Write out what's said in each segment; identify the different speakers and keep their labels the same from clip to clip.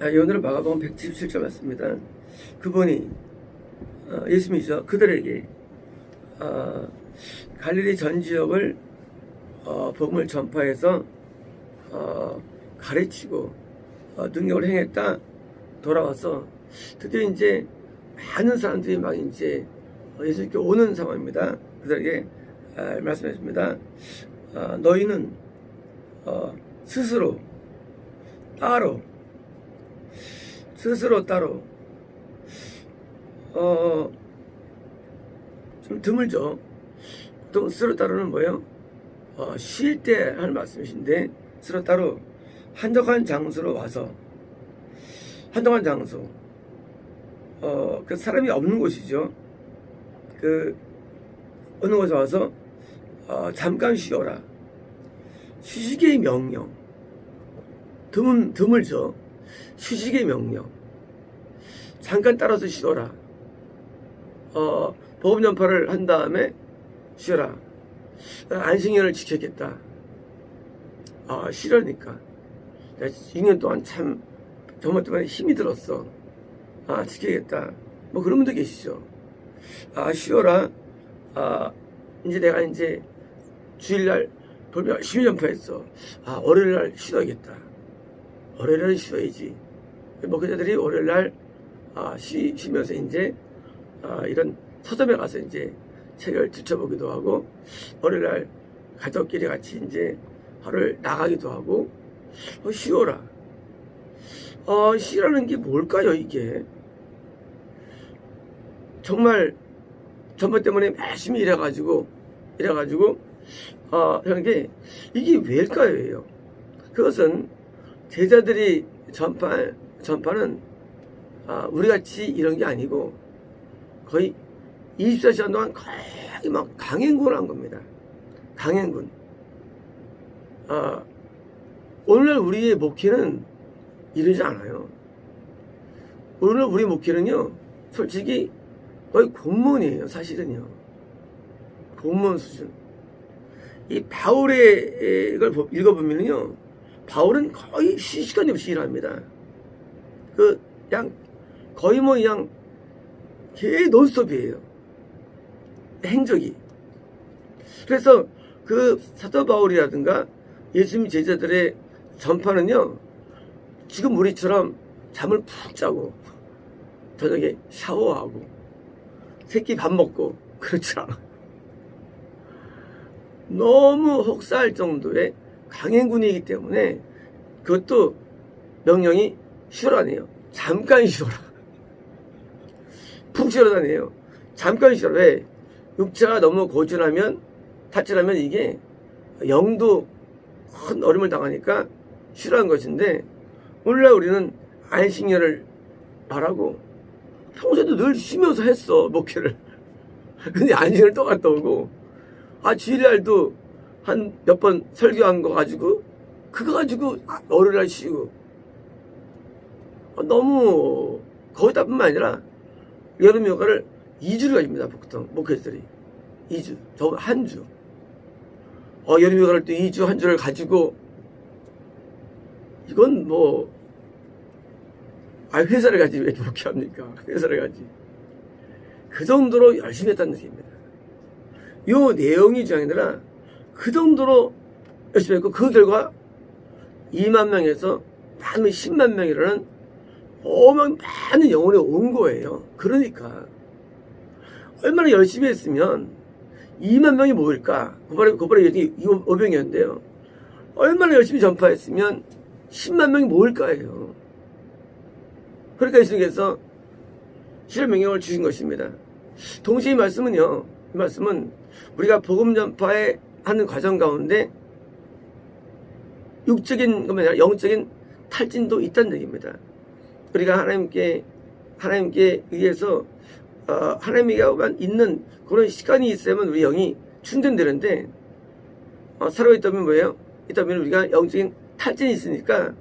Speaker 1: 오늘은 마가복음 177절 맞습니다. 그분이 예수님이죠. 그들에게 갈릴리 전 지역을 복음을 전파해서 가르치고 능력을 행했다 돌아와서 드디어 이제 많은 사람들이 막 이제 예수님께 오는 상황입니다. 그들에게 말씀했습니다. 너희는 스스로 따로 좀 드물죠. 보통 스스로 따로는 뭐예요? 쉴 때 하는 말씀이신데, 스스로 따로 한적한 장소로 와서, 한적한 장소, 그 사람이 없는 곳이죠. 그 어느 곳에 와서 잠깐 쉬어라. 휴식의 명령. 드물죠. 휴식의 명령. 잠깐 따라서 쉬어라. 복음 전파를 한 다음에 쉬어라. 안식년을 지켰겠다. 쉬려니까. 2년 동안 참 정말 동안에 힘이 들었어. 지켜야겠다. 뭐 그런 분도 계시죠. 쉬어라. 이제 내가 이제 주일날 보면 열심히 전파했어. 월요일날 쉬어야겠다. 월요일날 쉬어야지. 목회자들이 월요일날 쉬면서 이제 이런 서점에 가서 이제 책을 들춰보기도 하고, 월요일날 가족끼리 같이 이제 하루를 나가기도 하고, 쉬어라. 쉬라는 게 뭘까요, 이게? 정말 전파 때문에 열심히 일해가지고 하는 게 이게 왜일까요? 그것은 제자들이 전파는 우리같이 이런 게 아니고 거의 24시간 동안 거의 막 강행군을 한 겁니다. 강행군. 오늘날 우리의 목회는 이러지 않아요. 오늘날 우리 목회는요, 솔직히 거의 공무원이에요, 사실은요. 공무원 수준. 이 바울의 걸 읽어보면요, 바울은 거의 쉴 시간이 없이 일합니다. 거의 뭐 그냥 논스톱이에요. 행적이. 그래서 그 사도 바울이라든가 예수님 제자들의 전파는요, 지금 우리처럼 잠을 푹 자고 저녁에 샤워하고 새끼 밥 먹고 그렇지 않아. 너무 혹사할 정도의 강행군이기 때문에 그것도 명령이 쉬어라네요. 잠깐 쉬어라. 푹 쉬어라네요. 잠깐 쉬어라. 왜? 육체가 너무 고준하면, 탈진하면 이게 영도 큰 어려움을 당하니까 쉬라는 것인데, 오늘날 우리는 안식년을 바라고 평소에도 늘 쉬면서 했어, 목회를. 근데 안식년을 또 갔다 오고, 주일날도 한 몇 번 설교한 거 가지고 그거 가지고 월요일날 쉬고, 너무 거기다뿐만 아니라 여름 휴가를 2주를 가집니다. 보통 목회자들이 2주, 저 한 주. 여름 휴가를 또 2주 한 주를 가지고, 이건 뭐 회사를 가지 왜 목회합니까? 회사를 가지. 그 정도로 열심히 했다는 얘기입니다. 요 내용이 중요한 게 아니라 그 정도로 열심히 했고, 그 결과 2만 명에서 많으면 10만 명이라는 많은 영혼이 온 거예요. 그러니까 얼마나 열심히 했으면 2만 명이 모일까? 고발에 500이었는데요. 얼마나 열심히 전파했으면 10만 명이 모일까예요. 그러니까 예수님께서 실현 명령을 주신 것입니다. 동시에 이 말씀은 우리가 복음 전파에 하는 과정 가운데 육적인 것만 아니라 영적인 탈진도 있다는 얘기입니다. 우리가 하나님께 의해서 하나님과 있는 그런 시간이 있어야만 우리 영이 충전되는데, 살아있다면 뭐예요? 있다면 우리가 영적인 탈진이 있으니까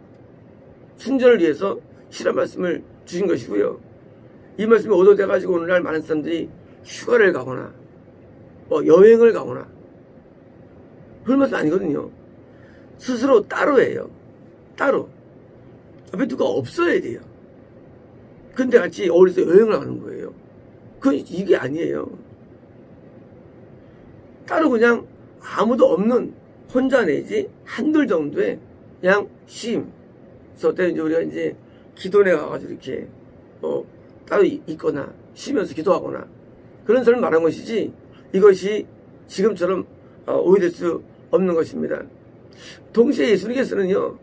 Speaker 1: 충전을 위해서 실한 말씀을 주신 것이고요. 이 말씀이 오도돼가지고 오늘날 많은 사람들이 휴가를 가거나 여행을 가거나 그런 말씀 아니거든요. 스스로 따로예요. 따로. 옆에 누가 없어야 돼요. 근데 같이 어울려서 여행을 하는 거예요. 이게 아니에요. 따로 그냥 아무도 없는 혼자 내지 한둘 정도의 그냥 쉼. 그래서 이제 우리가 이제 기도원에 가가지고 이렇게 따로 있거나 쉬면서 기도하거나 그런 사람을 말한 것이지 이것이 지금처럼 오해될 수 없는 것입니다. 동시에 예수님께서는요,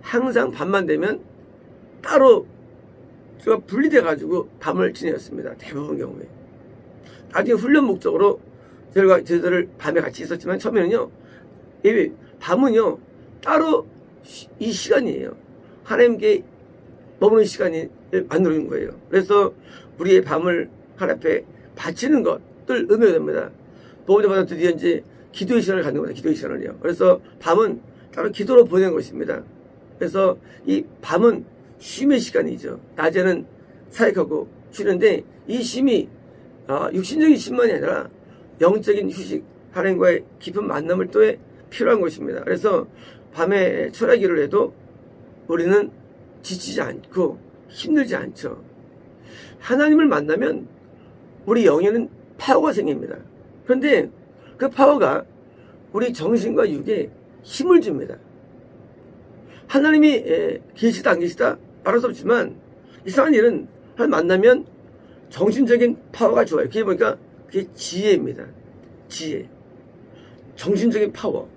Speaker 1: 항상 밤만 되면 따로 제가 분리돼 가지고 밤을 지내었습니다. 대부분 경우에. 나중에 훈련 목적으로 저희들 밤에 같이 있었지만 처음에는요, 밤은요 따로 이 시간이에요. 하나님께 머무는 시간을 만드는 거예요. 그래서 우리의 밤을 하나님 앞에 바치는 것들 의미가 됩니다. 보험자마다 드디어 이제 기도의 시간을 갖는 겁니다. 기도의 시간을요. 그래서 밤은 따로 기도로 보내는 것입니다. 그래서 이 밤은 쉼의 시간이죠. 낮에는 사역하고 쉬는데 이 쉼이 육신적인 쉼만이 아니라 영적인 휴식, 하나님과의 깊은 만남을 또해 필요한 것입니다. 그래서 밤에 철야기를 해도 우리는 지치지 않고 힘들지 않죠. 하나님을 만나면 우리 영에는 파워가 생깁니다. 그런데 그 파워가 우리 정신과 육에 힘을 줍니다. 하나님이 계시다 안 계시다 말할 수 없지만 이상한 일은 하나님 만나면 정신적인 파워가 좋아요. 그게 보니까 그게 지혜입니다. 지혜. 정신적인 파워.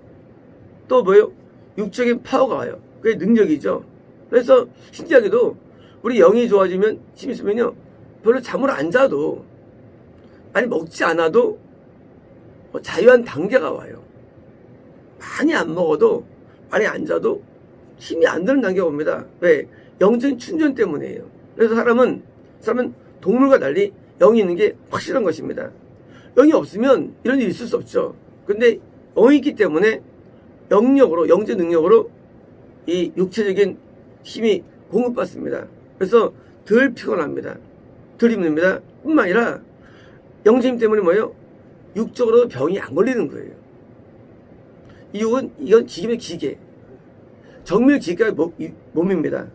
Speaker 1: 또 뭐예요? 육적인 파워가 와요. 그게 능력이죠. 그래서 신기하게도 우리 영이 좋아지면 힘이 있으면요 별로 잠을 안 자도 많이 먹지 않아도 자유한 단계가 와요. 많이 안 먹어도 많이 안 자도 힘이 안 드는 단계가 옵니다. 왜? 영적인 충전 때문이에요. 그래서 사람은 동물과 달리 영이 있는 게 확실한 것입니다. 영이 없으면 이런 일이 있을 수 없죠. 근데 영이 있기 때문에 영적으로, 영적 능력으로 이 육체적인 힘이 공급받습니다. 그래서 덜 피곤합니다. 덜 힘듭니다. 뿐만 아니라 영적 힘 때문에 뭐예요? 육적으로도 병이 안 걸리는 거예요. 이건 기계면 기계. 정밀 기계가 몸입니다.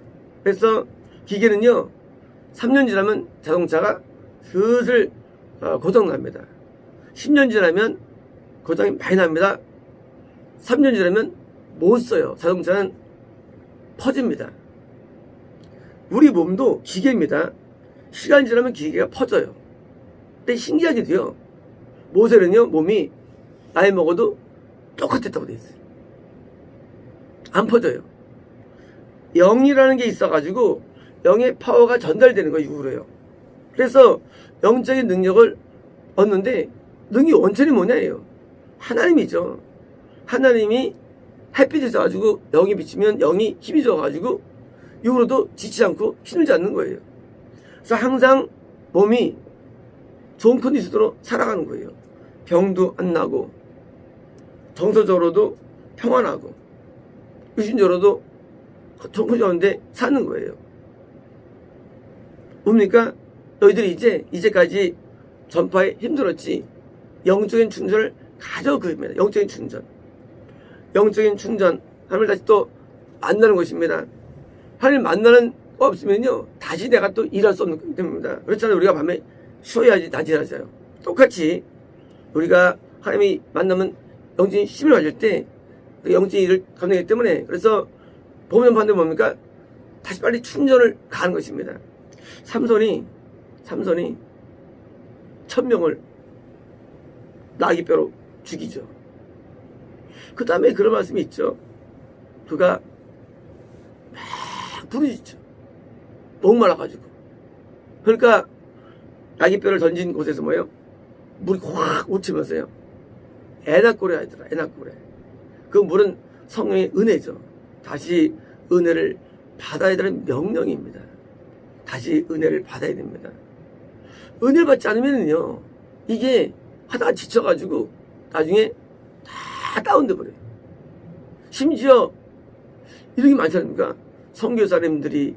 Speaker 1: 그래서 기계는요 3년 지나면 자동차가 슬슬 고장납니다. 10년 지나면 고장이 많이 납니다. 3년 지나면 못 써요. 자동차는 퍼집니다. 우리 몸도 기계입니다. 시간이 지나면 기계가 퍼져요. 근데 신기하게도요 모세는요 몸이 나이 먹어도 똑같았다고 돼 있어요. 안 퍼져요. 영이라는 게 있어가지고 영의 파워가 전달되는 거예요. 육으로요. 그래서 영적인 능력을 얻는데 능력 원천이 뭐냐예요. 하나님이죠. 하나님이 햇빛이 져가지고 영이 비치면 영이 힘이 져가지고 육으로도 지치지 않고 힘들지 않는 거예요. 그래서 항상 몸이 좋은 컨디션으로 살아가는 거예요. 병도 안 나고 정서적으로도 평안하고 유신적으로도 좋은데 사는 거예요. 뭡니까? 너희들이 이제까지 전파에 힘들었지. 영적인 충전을 가져 그입니다. 영적인 충전. 영적인 충전. 하나님을 다시 또 만나는 것입니다. 하나님 만나는 거 없으면요 다시 내가 또 일할 수 없는 겁니다. 그렇잖아요. 우리가 밤에 쉬어야지 낮에 일하잖아요. 똑같이 우리가 하나님이 만나면 영적인 힘을 가질 때 영적인 일을 감당하기 때문에 그래서 보면 반대 뭡니까? 다시 빨리 충전을 가는 것입니다. 삼손이 1000명을 나귀뼈로 죽이죠. 그 다음에 그런 말씀이 있죠. 그가 막 부르짖죠. 목말라가지고. 그러니까 나귀뼈를 던진 곳에서 뭐예요? 물이 확 웃치면서요. 애나꼬레 하더라. 애나꼬레. 그 물은 성령의 은혜죠. 다시 은혜를 받아야 되는 명령입니다. 다시 은혜를 받아야 됩니다. 은혜를 받지 않으면요 이게 하다가 지쳐가지고 나중에 다 다운돼 버려요. 심지어 이런 게 많지 않습니까? 선교사님들이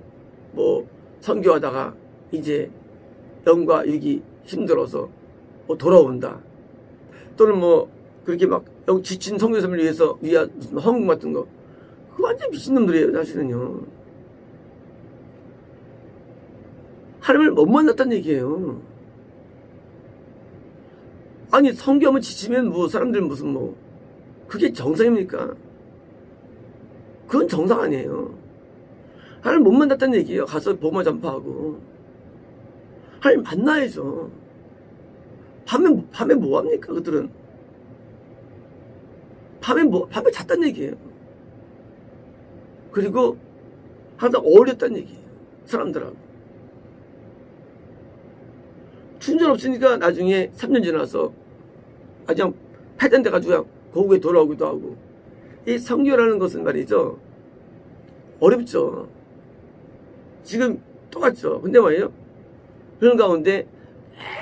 Speaker 1: 뭐 선교하다가 이제 영과 육이 힘들어서 뭐 돌아온다. 또는 뭐 그렇게 막 지친 선교사님을 위해서 무슨 헌금 같은 거 완전 미친놈들이에요, 사실은요. 하나님을 못 만났다는 얘기예요. 아니, 성경을 지치면 뭐, 사람들 무슨 뭐, 그게 정상입니까? 그건 정상 아니에요. 하나님 못 만났다는 얘기예요. 가서 복음을 전파하고. 하나님 만나야죠. 밤에 뭐 합니까, 그들은? 밤에 잤다는 얘기예요. 그리고 항상 어울렸다는 얘기예요. 사람들하고. 충전 없으니까 나중에 3년 지나서 그냥 패전돼 가지고 그냥 고국에 돌아오기도 하고. 이 선교라는 것은 말이죠. 어렵죠. 지금 똑같죠. 근데 뭐예요? 그런 가운데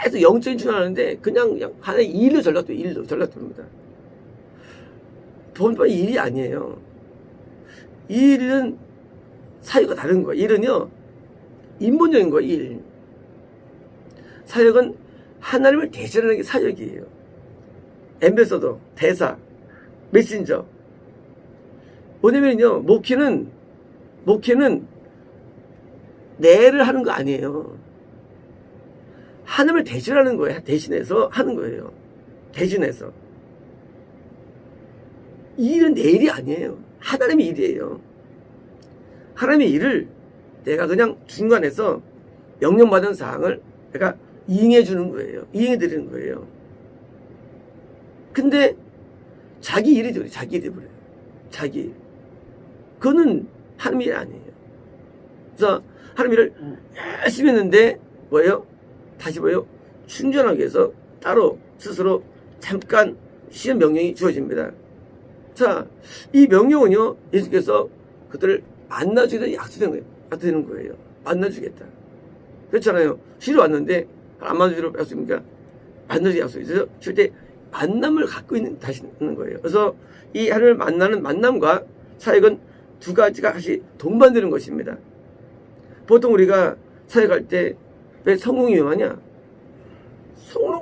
Speaker 1: 계속 영적인 충전하는데 그냥 하나의 일로 전락됩니다. 본当일이 아니에요. 이 일은 사역과 다른 거예요. 일은요, 인본적인 거예요, 일. 사역은 하나님을 대신하는 게 사역이에요. 앰베서더, 대사, 메신저. 뭐냐면요, 목회는 내를 하는 거 아니에요. 하나님을 대신하는 거예요. 대신해서 하는 거예요. 대신해서. 이 일은 내 일이 아니에요. 하나님의 일이에요. 하나님의 일을 내가 그냥 중간에서 명령받은 사항을 내가 이행해 주는 거예요. 이행해 드리는 거예요. 근데 자기 일이 돼요. 자기 일이 돼요. 자기 일. 그거는 하나님의 일 아니에요. 그래서 하나님의 일을 열심히 했는데 뭐예요? 다시 뭐예요? 충전하기 위해서 따로 스스로 잠깐 쉬는 명령이 주어집니다. 자, 이 명령은요, 예수께서 그들을 만나주겠다는 약속되는 거예요. 만나주겠다. 그렇잖아요. 쉬러 왔는데, 안 만나주기로 약속입니까? 만나주기 약속이죠. 쉴 때 만남을 갖고 다시 있는 거예요. 그래서 이 하나님을 만나는 만남과 사역은 두 가지가 같이 동반되는 것입니다. 보통 우리가 사역할 때 왜 성공이 위험하냐? 성공은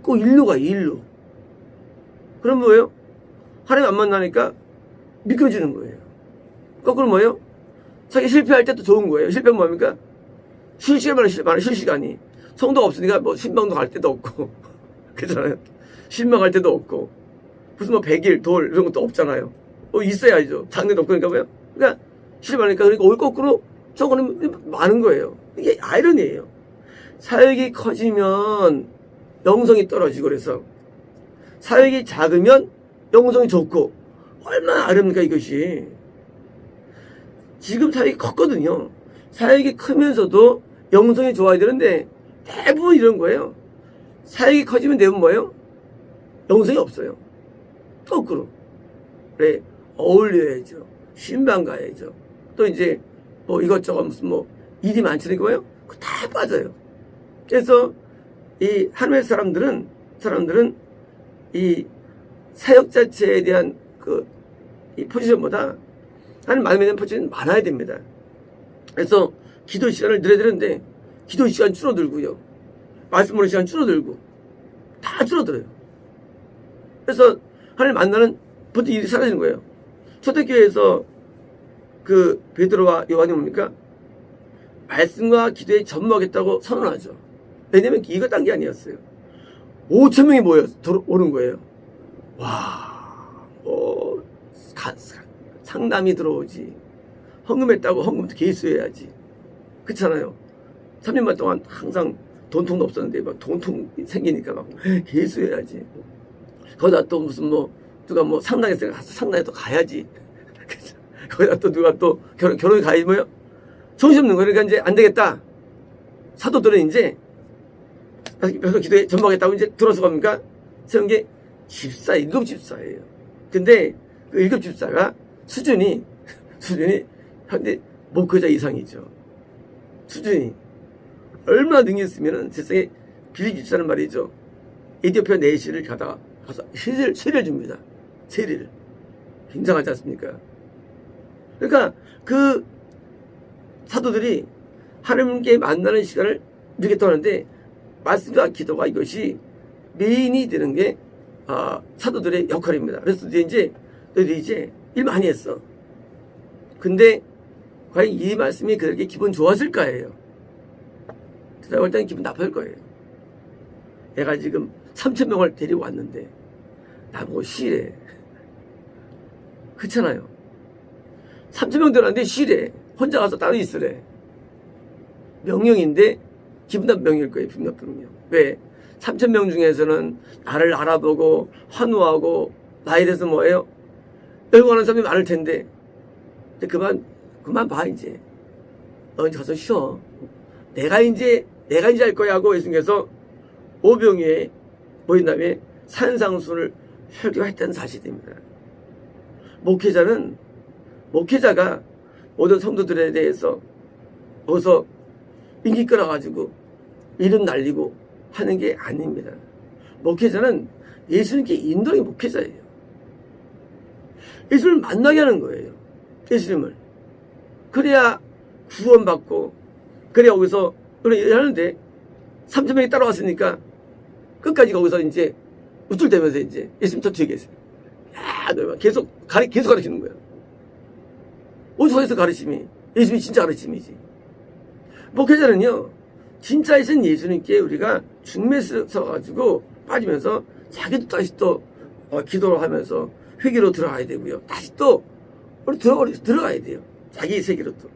Speaker 1: 꼭 일로 가요, 일로. 그럼 뭐예요? 하나님 안 만나니까 미끄러지는 거예요. 거꾸로 뭐예요? 자기 실패할 때도 좋은 거예요. 실패는 뭡니까? 쉴 시간이. 성도가 없으니까 뭐 신방도 갈 때도 없고. 그렇잖아요. 신방할 때도 없고. 무슨 뭐 100일, 돌 이런 것도 없잖아요. 있어야죠. 장례도 없고. 그러니까 뭐예요? 그러니까 실패하니까 그러니까 오히려 거꾸로 저거는 많은 거예요. 이게 아이러니예요. 사역이 커지면 영성이 떨어지고 그래서 사역이 작으면 영성이 좋고 얼마나 아름답니까 이것이. 지금 사역이 컸거든요. 사역이 크면서도 영성이 좋아야 되는데 대부분 이런 거예요. 사역이 커지면 대부분 뭐예요? 영성이 없어요. 거꾸로. 그래, 어울려야죠. 신방 가야죠. 또 이제 뭐 이것저것 무슨 뭐 일이 많으니까 뭐예요? 그거 다 빠져요. 그래서 이 하나님의 사람들은 이 사역 자체에 대한 이 포지션보다 하나님 마음에 대한 포지션이 많아야 됩니다. 그래서 기도 시간을 늘려야 되는데 기도 시간 줄어들고요. 말씀 보는 시간 줄어들고 다 줄어들어요. 그래서 하나님 만나는 보통 일이 사라지는 거예요. 초대교회에서 그 베드로와 요한이 뭡니까? 말씀과 기도에 전무하겠다고 선언하죠. 왜냐면 이거 딴 게 아니었어요. 5,000명이 오는 거예요. 와, 상담이 들어오지. 헌금했다고 헌금도 개수해야지. 그렇잖아요. 3년만 동안 항상 돈통도 없었는데 막 돈통 생기니까 막 개수해야지. 거기다 또 무슨 뭐 누가 뭐 상당했으니까 상당에 또 가야지. 거기다 또 누가 또 결혼에 가야지 뭐요? 정신없는 거예요. 그러니까 이제 안 되겠다. 사도들은 이제 그래서 기도에 전망했다고 이제 들어서 갑니까? 세운 게 집사, 7집사예요. 근데 그 7집사가 수준이 현대 목회자 이상이죠. 수준이. 얼마나 능력이 있으면은 세상에 빌립 집사는 말이죠. 에티오피아 내시를 가서 세례를 줍니다. 세례를. 굉장하지 않습니까? 그러니까 그 사도들이 하나님께 만나는 시간을 누리겠다 하는데 말씀과 기도가 이것이 메인이 되는 게 사도들의 역할입니다. 그래서 너희들이 이제 일 많이 했어. 근데 과연 이 말씀이 그렇게 기분 좋았을까예요? 제가 볼 때는 기분 나쁠 거예요. 내가 지금 3,000명을 데리고 왔는데 나보고 쉬래. 그렇잖아요. 3,000명 들어왔는데 쉬래. 혼자 가서 따로 있으래. 명령인데 기분 나쁜 명일 거예요. 기분 나쁜 명령. 왜? 3,000명 중에서는 나를 알아보고 환호하고 나에 대해서 뭐예요? 열광하는 사람이 많을 텐데 그만 봐 이제. 너 이제 가서 쉬어. 내가 이제 할 거야 하고 예수님께서 오병이에 모인 다음에 산상수를 설교했다는 사실입니다. 목회자가 모든 성도들에 대해서 어서 인기 끌어가지고 이름 날리고 하는 게 아닙니다. 목회자는 예수님께 인도하는 목회자예요. 예수님을 만나게 하는 거예요. 예수님을. 그래야 구원받고 그래야 거기서 하는데 3,000명이 따라왔으니까 끝까지 거기서 이제 우쭐대면서 이제 예수님 저 뒤에 계세요. 야, 너 계속 가르치는 거야. 어디서 가르침이? 예수님이 진짜 가르침이지. 목회자는요, 진짜이신 예수님께 우리가 중매서 가지고 빠지면서 자기도 다시 또 기도를 하면서 회개로 들어가야 되고요. 다시 또 들어가야 돼요. 자기 세계로 또.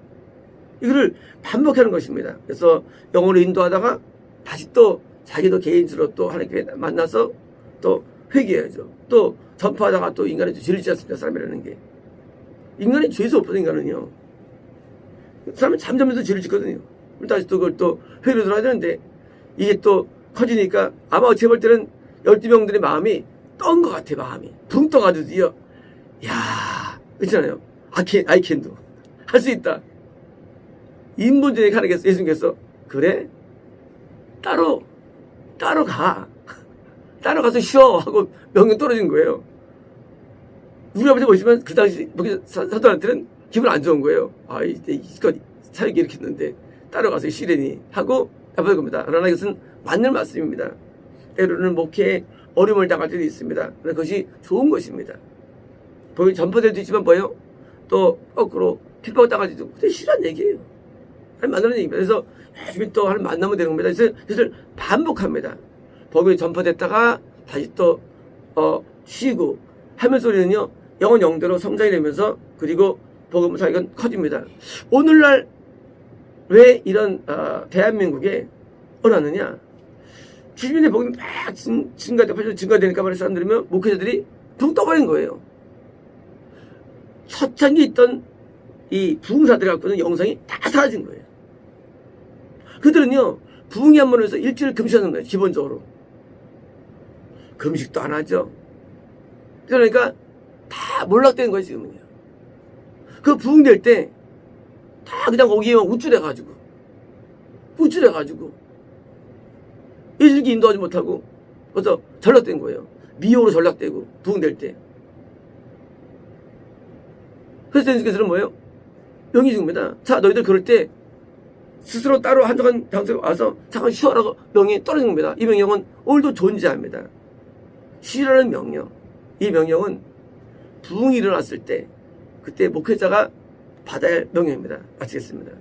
Speaker 1: 이거를 반복하는 것입니다. 그래서 영혼을 인도하다가 다시 또 자기도 개인적으로 또 하나님께 만나서 또 회개해야죠. 또 전파하다가 또 인간의 죄를 짓지 않습니까? 사람이라는 게. 인간의 죄에서 없어요, 인간은요. 사람은 잠자면서 죄를 짓거든요. 다시 또 그걸 또 회개로 들어야 되는데 이게 또 커지니까 아마 제가 볼 때는 12명들의 마음이 떤 것 같아, 마음이. 붕 떠가지고요. 야, 그렇잖아요. I can do. 할 수 있다. 인본주의 하나님께서, 예수님께서, 그래? 따로 가. 따로 가서 쉬어. 하고 명령 떨어진 거예요. 우리 아버지 보시면 그 당시 사도한테는 기분 안 좋은 거예요. 아, 이것 사역이 이렇게 했는데 따로 가서 쉬래니 하고 해볼 겁니다. 그러나 이것은 맞는 말씀입니다. 때로는 목회에 어려움을 당할 때도 있습니다. 그러나 그것이 좋은 것입니다. 보면 전파될 수 있지만 뭐예요? 또 거꾸로 핍박 당할 때도 그게 싫은 얘기예요. 만나는 얘기입니다. 그래서 열심히 또 하나님 만나면 되는 겁니다. 그래서 그것을 반복합니다. 복음이 전파됐다가 다시 또 쉬고 하면서 우리는요 영혼 영대로 성장이 되면서 그리고 복음 사역은 커집니다. 오늘날 왜 이런 대한민국에 어놨느냐? 70년대 복음이 막 증가되니까 말해 사람들이면 목회자들이 붕 떠버린 거예요. 초창기 있던 이 부흥사들이 갖고 있는 영성이 다 사라진 거예요. 그들은요 부흥이 한 번 해서 일주일 금식하는 거예요. 기본적으로 금식도 안 하죠. 그러니까 다 몰락된 거예요. 지금은요. 그 부흥될 때 다 그냥 거기에만 우쭐해가지고 예수님께 인도하지 못하고 그래서 전락된 거예요. 미혹으로 전락되고 부흥될 때. 그래서 예수님께서는 뭐예요? 명이 줍니다. 자, 너희들 그럴 때 스스로 따로 한적한 장소에 와서 잠깐 쉬어라고 명이 떨어진 겁니다. 이 명령은 오늘도 존재합니다. 쉬라는 명령. 이 명령은 부흥이 일어났을 때 그때 목회자가 받아야 할 명령입니다. 마치겠습니다.